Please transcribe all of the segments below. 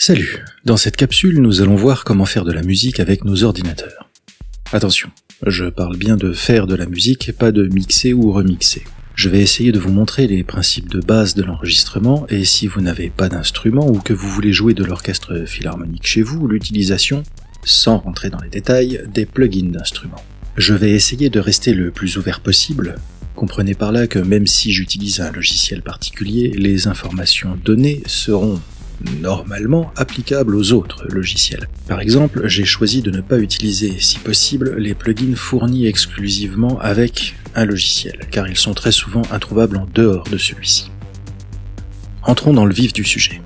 Salut, dans cette capsule nous allons voir comment faire de la musique avec nos ordinateurs. Attention, je parle bien de faire de la musique et pas de mixer ou remixer. Je vais essayer de vous montrer les principes de base de l'enregistrement et si vous n'avez pas d'instrument ou que vous voulez jouer de l'orchestre philharmonique chez vous, l'utilisation, sans rentrer dans les détails, des plugins d'instruments. Je vais essayer de rester le plus ouvert possible. Comprenez par là que même si j'utilise un logiciel particulier, les informations données seront normalement applicables aux autres logiciels. Par exemple, j'ai choisi de ne pas utiliser, si possible, les plugins fournis exclusivement avec un logiciel, car ils sont très souvent introuvables en dehors de celui-ci. Entrons dans le vif du sujet.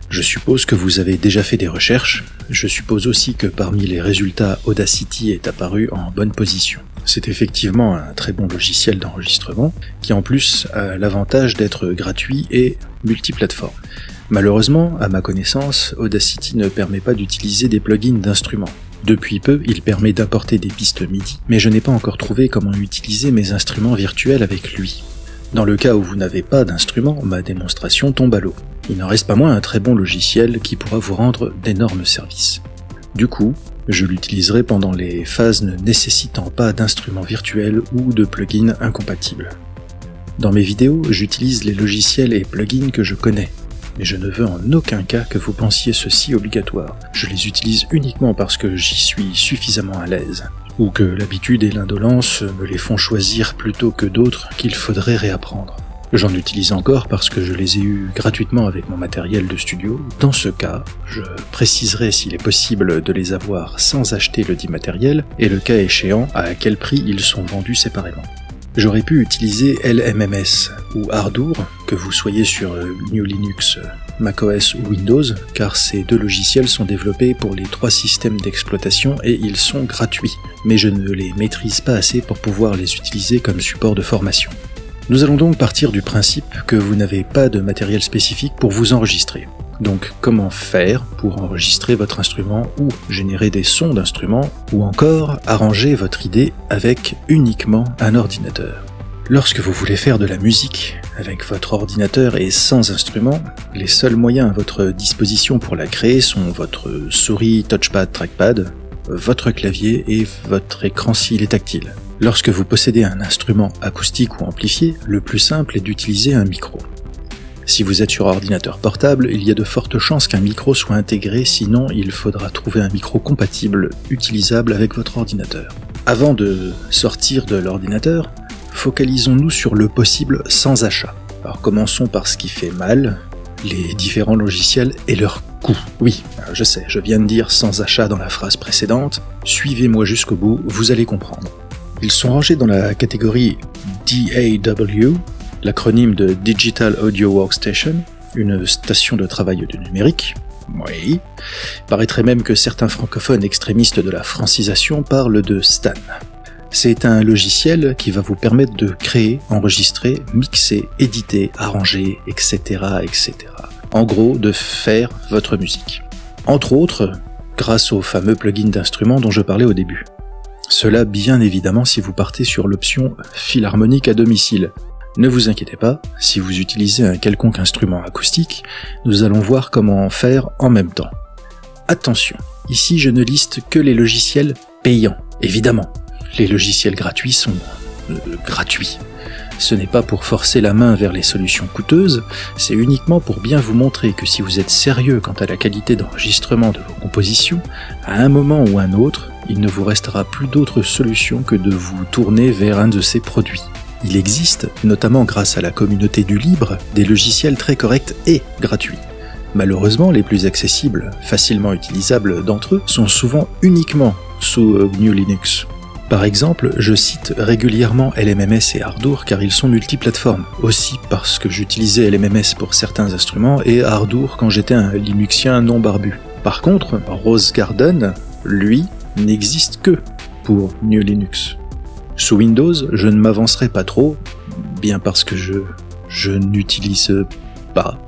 Je suppose que vous avez déjà fait des recherches, je suppose aussi que parmi les résultats, Audacity est apparu en bonne position. C'est effectivement un très bon logiciel d'enregistrement, qui en plus a l'avantage d'être gratuit et multiplateforme. Malheureusement, à ma connaissance, Audacity ne permet pas d'utiliser des plugins d'instruments. Depuis peu, il permet d'importer des pistes MIDI, mais je n'ai pas encore trouvé comment utiliser mes instruments virtuels avec lui. Dans le cas où vous n'avez pas d'instrument, ma démonstration tombe à l'eau. Il n'en reste pas moins un très bon logiciel qui pourra vous rendre d'énormes services. Du coup, je l'utiliserai pendant les phases ne nécessitant pas d'instruments virtuels ou de plugins incompatibles. Dans mes vidéos, j'utilise les logiciels et plugins que je connais, mais je ne veux en aucun cas que vous pensiez ceci obligatoire. Je les utilise uniquement parce que j'y suis suffisamment à l'aise, ou que l'habitude et l'indolence me les font choisir plutôt que d'autres qu'il faudrait réapprendre. J'en utilise encore parce que je les ai eus gratuitement avec mon matériel de studio. Dans ce cas, je préciserai s'il est possible de les avoir sans acheter le dit matériel, et le cas échéant, à quel prix ils sont vendus séparément. J'aurais pu utiliser LMMS ou Ardour, que vous soyez sur GNU Linux, macOS ou Windows, car ces deux logiciels sont développés pour les 3 systèmes d'exploitation et ils sont gratuits, mais je ne les maîtrise pas assez pour pouvoir les utiliser comme support de formation. Nous allons donc partir du principe que vous n'avez pas de matériel spécifique pour vous enregistrer. Donc comment faire pour enregistrer votre instrument ou générer des sons d'instrument ou encore arranger votre idée avec uniquement un ordinateur. Lorsque vous voulez faire de la musique avec votre ordinateur et sans instrument, les seuls moyens à votre disposition pour la créer sont votre souris, touchpad, trackpad, votre clavier et votre écran s'il est tactile. Lorsque vous possédez un instrument acoustique ou amplifié, le plus simple est d'utiliser un micro. Si vous êtes sur ordinateur portable, il y a de fortes chances qu'un micro soit intégré, sinon il faudra trouver un micro compatible, utilisable avec votre ordinateur. Avant de sortir de l'ordinateur, focalisons-nous sur le possible sans achat. Alors commençons par ce qui fait mal, les différents logiciels et leur coût. Oui, je sais, je viens de dire sans achat dans la phrase précédente, suivez-moi jusqu'au bout, vous allez comprendre. Ils sont rangés dans la catégorie DAW, l'acronyme de Digital Audio Workstation, une station de travail du numérique. Oui. Il paraîtrait même que certains francophones extrémistes de la francisation parlent de Stan. C'est un logiciel qui va vous permettre de créer, enregistrer, mixer, éditer, arranger, etc., etc. En gros, de faire votre musique. Entre autres, grâce au fameux plugin d'instruments dont je parlais au début. Cela bien évidemment si vous partez sur l'option philharmonique à domicile. Ne vous inquiétez pas, si vous utilisez un quelconque instrument acoustique, nous allons voir comment en faire en même temps. Attention, ici je ne liste que les logiciels payants, évidemment. Les logiciels gratuits sont gratuits. Ce n'est pas pour forcer la main vers les solutions coûteuses, c'est uniquement pour bien vous montrer que si vous êtes sérieux quant à la qualité d'enregistrement de vos compositions, à un moment ou un autre, il ne vous restera plus d'autre solution que de vous tourner vers un de ces produits. Il existe, notamment grâce à la communauté du libre, des logiciels très corrects et gratuits. Malheureusement, les plus accessibles, facilement utilisables d'entre eux, sont souvent uniquement sous GNU Linux. Par exemple, je cite régulièrement LMMS et Ardour car ils sont multiplateformes, aussi parce que j'utilisais LMMS pour certains instruments et Ardour quand j'étais un Linuxien non barbu. Par contre, Rose Garden, lui, n'existe que pour GNU Linux. Sous Windows, je ne m'avancerai pas trop, bien parce que je n'utilise pas.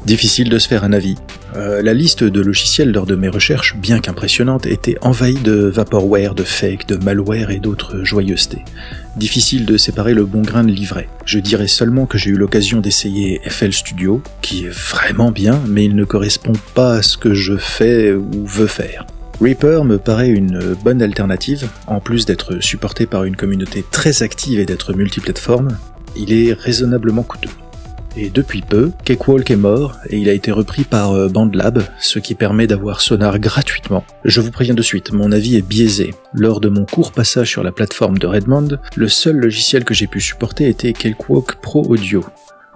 Difficile de se faire un avis. La liste de logiciels lors de mes recherches, bien qu'impressionnante, était envahie de vaporware, de fake, de malware et d'autres joyeusetés. Difficile de séparer le bon grain de l'ivraie. Je dirais seulement que j'ai eu l'occasion d'essayer FL Studio, qui est vraiment bien, mais il ne correspond pas à ce que je fais ou veux faire. Reaper me paraît une bonne alternative, en plus d'être supporté par une communauté très active et d'être multiplateforme, il est raisonnablement coûteux. Et depuis peu, Cakewalk est mort et il a été repris par BandLab, ce qui permet d'avoir Sonar gratuitement. Je vous préviens de suite, mon avis est biaisé. Lors de mon court passage sur la plateforme de Redmond, le seul logiciel que j'ai pu supporter était Cakewalk Pro Audio.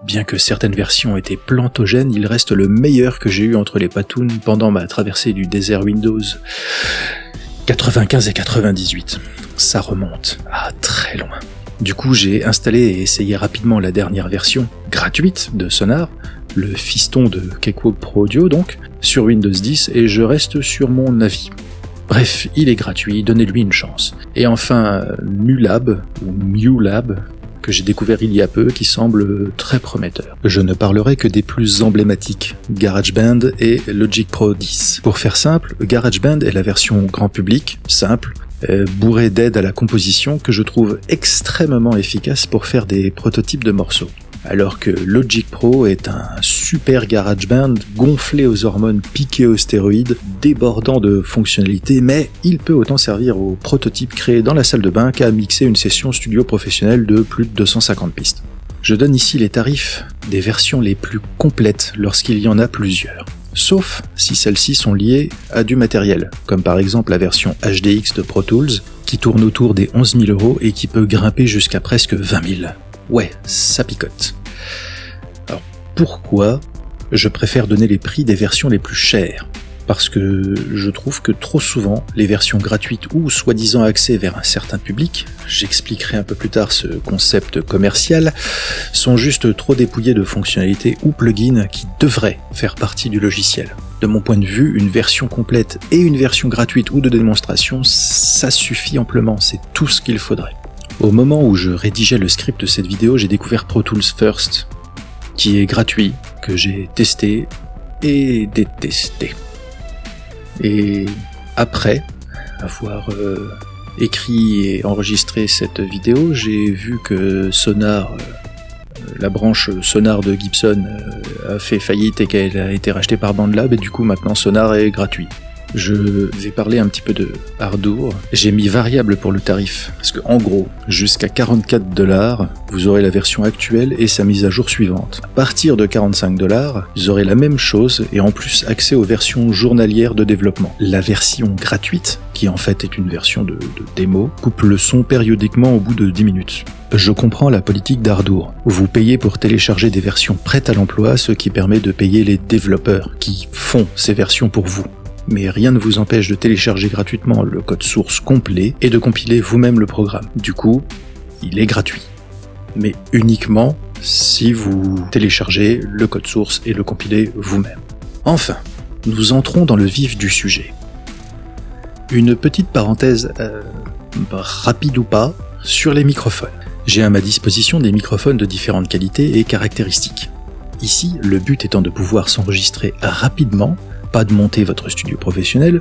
Bien que certaines versions étaient plantogènes, il reste le meilleur que j'ai eu entre les patounes pendant ma traversée du désert Windows 95 et 98. Ça remonte à très loin. Du coup, j'ai installé et essayé rapidement la dernière version, gratuite, de Sonar, le fiston de Cakewalk Pro Audio donc, sur Windows 10, et je reste sur mon avis. Bref, il est gratuit, donnez-lui une chance. Et enfin, MuLab, ou MuLab, que j'ai découvert il y a peu, qui semble très prometteur. Je ne parlerai que des plus emblématiques, GarageBand et Logic Pro 10. Pour faire simple, GarageBand est la version grand public, simple, bourré d'aide à la composition que je trouve extrêmement efficace pour faire des prototypes de morceaux. Alors que Logic Pro est un super GarageBand gonflé aux hormones piquées aux stéroïdes, débordant de fonctionnalités, mais il peut autant servir aux prototypes créés dans la salle de bain qu'à mixer une session studio professionnelle de plus de 250 pistes. Je donne ici les tarifs des versions les plus complètes lorsqu'il y en a plusieurs. Sauf si celles-ci sont liées à du matériel, comme par exemple la version HDX de Pro Tools, qui tourne autour des 11 000 € et qui peut grimper jusqu'à presque 20 000. Ouais, ça picote. Alors, pourquoi je préfère donner les prix des versions les plus chères ? Parce que je trouve que trop souvent, les versions gratuites ou soi-disant axées vers un certain public, j'expliquerai un peu plus tard ce concept commercial, sont juste trop dépouillées de fonctionnalités ou plugins qui devraient faire partie du logiciel. De mon point de vue, une version complète et une version gratuite ou de démonstration, ça suffit amplement, c'est tout ce qu'il faudrait. Au moment où je rédigeais le script de cette vidéo, j'ai découvert Pro Tools First, qui est gratuit, que j'ai testé et détesté. Et après avoir écrit et enregistré cette vidéo, j'ai vu que Sonar, la branche Sonar de Gibson, a fait faillite et qu'elle a été rachetée par BandLab, et du coup maintenant Sonar est gratuit. Je vais parler un petit peu de Ardour. J'ai mis variable pour le tarif, parce que en gros, jusqu'à 44 $, vous aurez la version actuelle et sa mise à jour suivante. À partir de 45 $, vous aurez la même chose et en plus accès aux versions journalières de développement. La version gratuite, qui en fait est une version de démo, coupe le son périodiquement au bout de 10 minutes. Je comprends la politique d'Ardour. Vous payez pour télécharger des versions prêtes à l'emploi, ce qui permet de payer les développeurs qui font ces versions pour vous. Mais rien ne vous empêche de télécharger gratuitement le code source complet et de compiler vous-même le programme. Du coup, il est gratuit. Mais uniquement si vous téléchargez le code source et le compilez vous-même. Enfin, nous entrons dans le vif du sujet. Une petite parenthèse, rapide ou pas, sur les microphones. J'ai à ma disposition des microphones de différentes qualités et caractéristiques. Ici, le but étant de pouvoir s'enregistrer rapidement, pas de monter votre studio professionnel,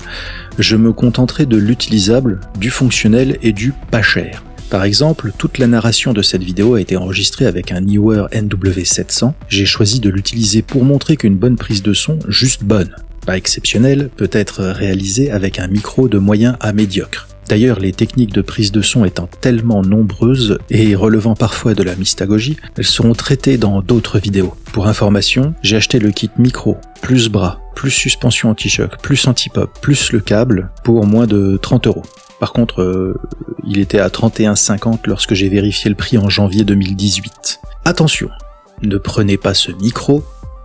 je me contenterai de l'utilisable, du fonctionnel et du pas cher. Par exemple, toute la narration de cette vidéo a été enregistrée avec un Neewer NW700. J'ai choisi de l'utiliser pour montrer qu'une bonne prise de son, juste bonne, pas exceptionnelle, peut être réalisée avec un micro de moyen à médiocre. D'ailleurs, les techniques de prise de son étant tellement nombreuses et relevant parfois de la mystagogie, elles seront traitées dans d'autres vidéos. Pour information, j'ai acheté le kit micro, plus bras, plus suspension anti-choc, plus anti-pop, plus le câble, pour moins de 30 €. Par contre, il était à 31,50 € lorsque j'ai vérifié le prix en janvier 2018. Attention, ne prenez pas ce micro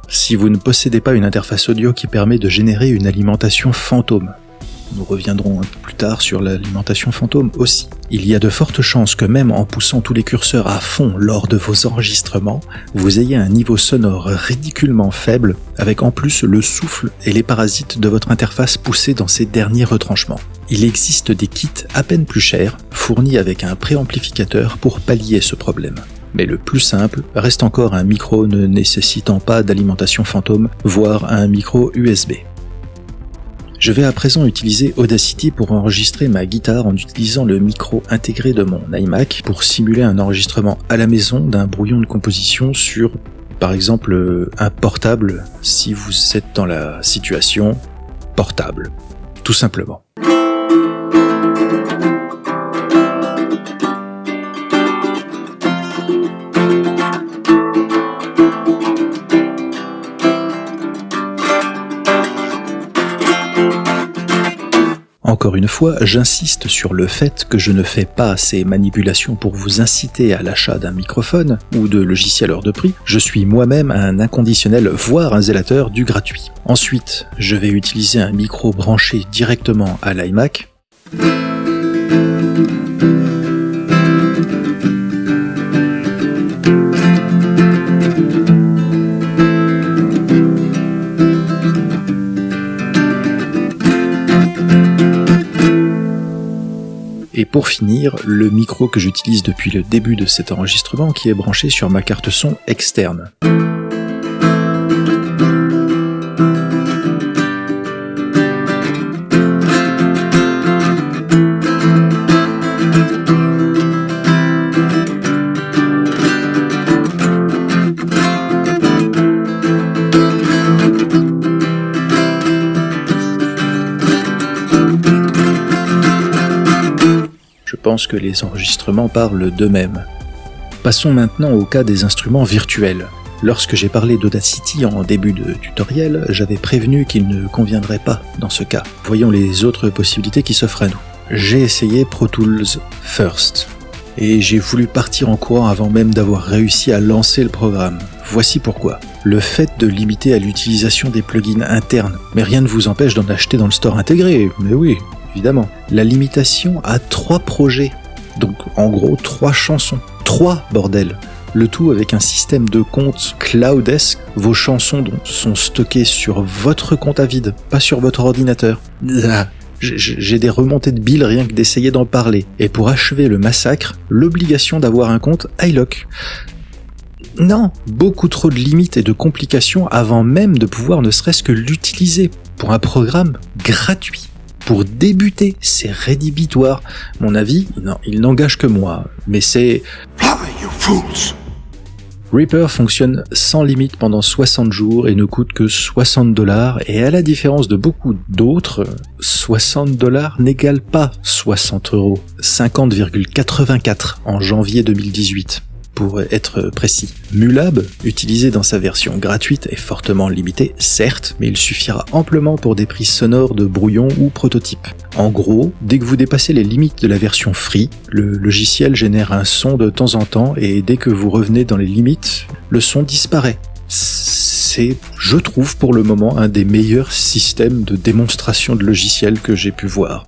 si vous ne possédez pas une interface audio qui permet de générer une alimentation fantôme. Nous reviendrons un peu plus tard sur l'alimentation fantôme aussi. Il y a de fortes chances que même en poussant tous les curseurs à fond lors de vos enregistrements, vous ayez un niveau sonore ridiculement faible, avec en plus le souffle et les parasites de votre interface poussés dans ses derniers retranchements. Il existe des kits à peine plus chers, fournis avec un préamplificateur pour pallier ce problème. Mais le plus simple reste encore un micro ne nécessitant pas d'alimentation fantôme, voire un micro USB. Je vais à présent utiliser Audacity pour enregistrer ma guitare en utilisant le micro intégré de mon iMac pour simuler un enregistrement à la maison d'un brouillon de composition sur, par exemple, un portable, si vous êtes dans la situation portable, tout simplement. Encore une fois, j'insiste sur le fait que je ne fais pas ces manipulations pour vous inciter à l'achat d'un microphone ou de logiciels hors de prix. Je suis moi-même un inconditionnel, voire un zélateur du gratuit. Ensuite, je vais utiliser un micro branché directement à l'iMac. Et pour finir, le micro que j'utilise depuis le début de cet enregistrement qui est branché sur ma carte son externe. Je pense que les enregistrements parlent d'eux-mêmes. Passons maintenant au cas des instruments virtuels. Lorsque j'ai parlé d'Audacity en début de tutoriel, j'avais prévenu qu'il ne conviendrait pas dans ce cas. Voyons les autres possibilités qui s'offrent à nous. J'ai essayé Pro Tools First, et j'ai voulu partir en courant avant même d'avoir réussi à lancer le programme. Voici pourquoi. Le fait de limiter à l'utilisation des plugins internes, mais rien ne vous empêche d'en acheter dans le store intégré, mais oui, évidemment. La limitation à 3 projets, donc en gros 3 chansons. 3, bordel. Le tout avec un système de compte cloudesque. Vos chansons sont stockées sur votre compte à vide, pas sur votre ordinateur. J'ai des remontées de billes rien que d'essayer d'en parler. Et pour achever le massacre, l'obligation d'avoir un compte iLock. Non, beaucoup trop de limites et de complications avant même de pouvoir ne serait-ce que l'utiliser pour un programme gratuit. Pour débuter, c'est rédhibitoire. Mon avis, non, il n'engage que moi, mais c'est... Reaper fonctionne sans limite pendant 60 jours et ne coûte que $60, et à la différence de beaucoup d'autres, $60 n'égale pas 60 €, 50,84 en janvier 2018. Pour être précis. Mulab, utilisé dans sa version gratuite, est fortement limité, certes, mais il suffira amplement pour des prises sonores de brouillon ou prototype. En gros, dès que vous dépassez les limites de la version free, le logiciel génère un son de temps en temps et dès que vous revenez dans les limites, le son disparaît. C'est, je trouve pour le moment, un des meilleurs systèmes de démonstration de logiciels que j'ai pu voir.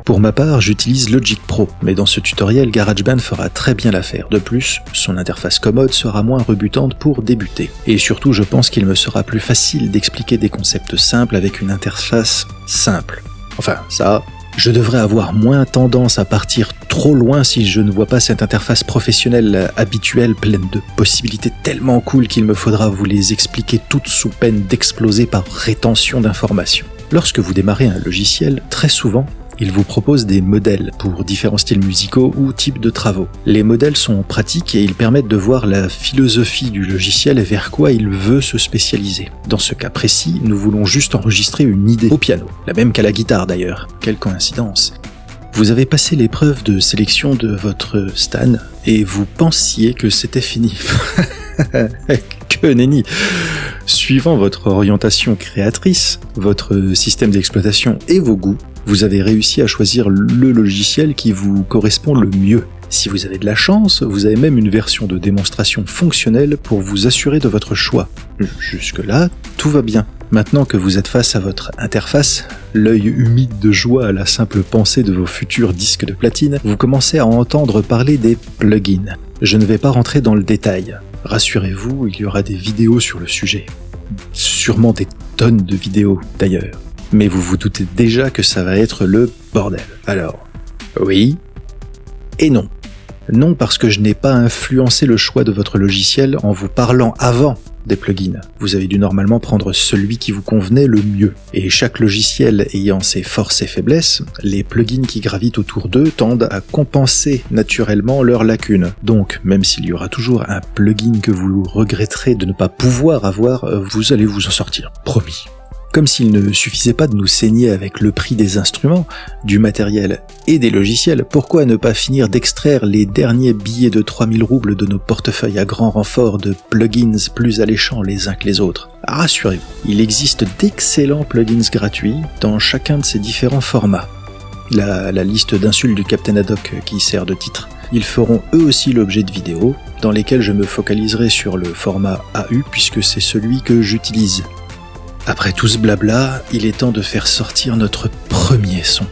Pour ma part, j'utilise Logic Pro, mais dans ce tutoriel, GarageBand fera très bien l'affaire. De plus, son interface commode sera moins rebutante pour débuter. Et surtout, je pense qu'il me sera plus facile d'expliquer des concepts simples avec une interface simple. Enfin, ça, je devrais avoir moins tendance à partir trop loin si je ne vois pas cette interface professionnelle habituelle pleine de possibilités tellement cool qu'il me faudra vous les expliquer toutes sous peine d'exploser par rétention d'informations. Lorsque vous démarrez un logiciel, très souvent, il vous propose des modèles pour différents styles musicaux ou types de travaux. Les modèles sont pratiques et ils permettent de voir la philosophie du logiciel et vers quoi il veut se spécialiser. Dans ce cas précis, nous voulons juste enregistrer une idée au piano, la même qu'à la guitare d'ailleurs. Quelle coïncidence. Vous avez passé l'épreuve de sélection de votre Stan et vous pensiez que c'était fini. Que nenni. Suivant votre orientation créatrice, votre système d'exploitation et vos goûts, vous avez réussi à choisir le logiciel qui vous correspond le mieux. Si vous avez de la chance, vous avez même une version de démonstration fonctionnelle pour vous assurer de votre choix. Jusque-là, tout va bien. Maintenant que vous êtes face à votre interface, l'œil humide de joie à la simple pensée de vos futurs disques de platine, vous commencez à entendre parler des plugins. Je ne vais pas rentrer dans le détail. Rassurez-vous, il y aura des vidéos sur le sujet. sûrement des tonnes de vidéos d'ailleurs. Mais vous vous doutez déjà que ça va être le bordel. Alors, oui et non. Non, parce que je n'ai pas influencé le choix de votre logiciel en vous parlant avant des plugins. Vous avez dû normalement prendre celui qui vous convenait le mieux. Et chaque logiciel ayant ses forces et faiblesses, les plugins qui gravitent autour d'eux tendent à compenser naturellement leurs lacunes. Donc, même s'il y aura toujours un plugin que vous regretterez de ne pas pouvoir avoir, vous allez vous en sortir. Promis. Comme s'il ne suffisait pas de nous saigner avec le prix des instruments, du matériel et des logiciels, pourquoi ne pas finir d'extraire les derniers billets de 3000 roubles de nos portefeuilles à grand renfort de plugins plus alléchants les uns que les autres? Rassurez-vous, il existe d'excellents plugins gratuits dans chacun de ces différents formats. La liste d'insultes du Captain Haddock qui sert de titre. Ils feront eux aussi l'objet de vidéos, dans lesquelles je me focaliserai sur le format AU puisque c'est celui que j'utilise. Après tout ce blabla, il est temps de faire sortir notre premier son.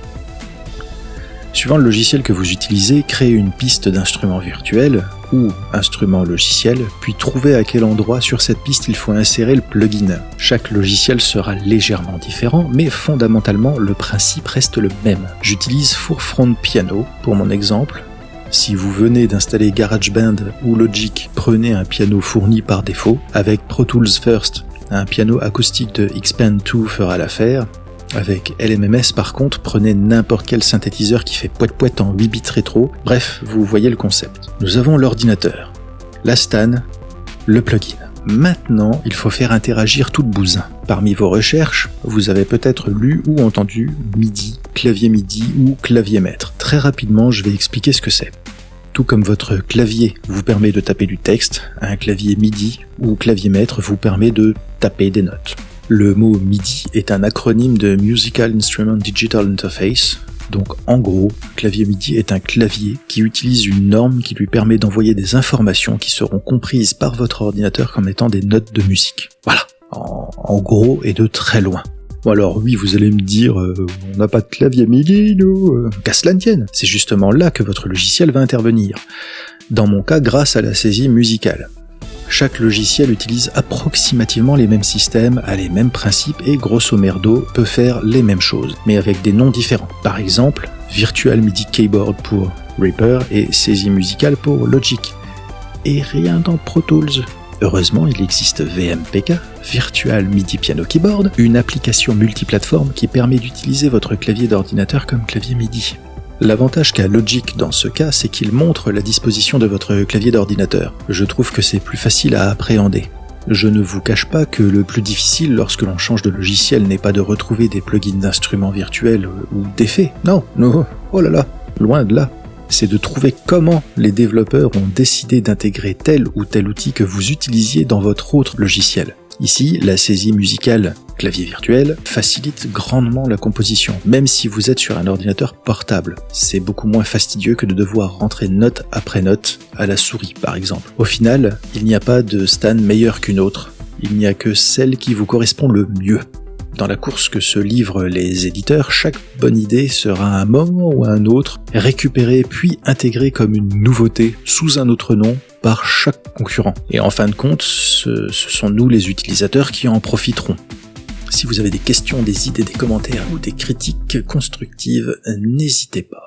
Suivant le logiciel que vous utilisez, créez une piste d'instrument virtuel ou instrument logiciel, puis trouvez à quel endroit sur cette piste il faut insérer le plugin. Chaque logiciel sera légèrement différent, mais fondamentalement le principe reste le même. J'utilise Fourfront Piano pour mon exemple. Si vous venez d'installer GarageBand ou Logic, prenez un piano fourni par défaut. Avec Pro Tools First, un piano acoustique de Xpand 2 fera l'affaire. Avec LMMS par contre, prenez n'importe quel synthétiseur qui fait poète-poète en 8 bits rétro. Bref, vous voyez le concept. Nous avons l'ordinateur, la stan, le plugin. Maintenant, il faut faire interagir tout le bousin. Parmi vos recherches, vous avez peut-être lu ou entendu MIDI, clavier MIDI ou clavier maître. Très rapidement, je vais expliquer ce que c'est. Tout comme votre clavier vous permet de taper du texte, un clavier MIDI ou clavier maître vous permet de taper des notes. Le mot MIDI est un acronyme de Musical Instrument Digital Interface. Donc en gros, clavier MIDI est un clavier qui utilise une norme qui lui permet d'envoyer des informations qui seront comprises par votre ordinateur comme étant des notes de musique. Voilà, en gros et de très loin. Bon alors oui, vous allez me dire, on n'a pas de clavier MIDI, nous, qu'à cela ne tienne. C'est justement là que votre logiciel va intervenir. Dans mon cas, grâce à la saisie musicale. Chaque logiciel utilise approximativement les mêmes systèmes, a les mêmes principes et grosso merdo peut faire les mêmes choses, mais avec des noms différents. Par exemple, Virtual MIDI Keyboard pour Reaper et saisie musicale pour Logic. Et rien dans Pro Tools. Heureusement, il existe VMPK, Virtual MIDI Piano Keyboard, une application multiplateforme qui permet d'utiliser votre clavier d'ordinateur comme clavier MIDI. L'avantage qu'a Logic dans ce cas, c'est qu'il montre la disposition de votre clavier d'ordinateur. Je trouve que c'est plus facile à appréhender. Je ne vous cache pas que le plus difficile lorsque l'on change de logiciel n'est pas de retrouver des plugins d'instruments virtuels ou d'effets. Non, oh là là, loin de là. C'est de trouver comment les développeurs ont décidé d'intégrer tel ou tel outil que vous utilisiez dans votre autre logiciel. Ici, la saisie musicale clavier virtuel facilite grandement la composition, même si vous êtes sur un ordinateur portable. C'est beaucoup moins fastidieux que de devoir rentrer note après note à la souris, par exemple. Au final, il n'y a pas de stan meilleure qu'une autre. Il n'y a que celle qui vous correspond le mieux. Dans la course que se livrent les éditeurs, chaque bonne idée sera à un moment ou à un autre récupérée puis intégrée comme une nouveauté sous un autre nom par chaque concurrent. Et en fin de compte, ce sont nous les utilisateurs qui en profiterons. Si vous avez des questions, des idées, des commentaires ou des critiques constructives, n'hésitez pas.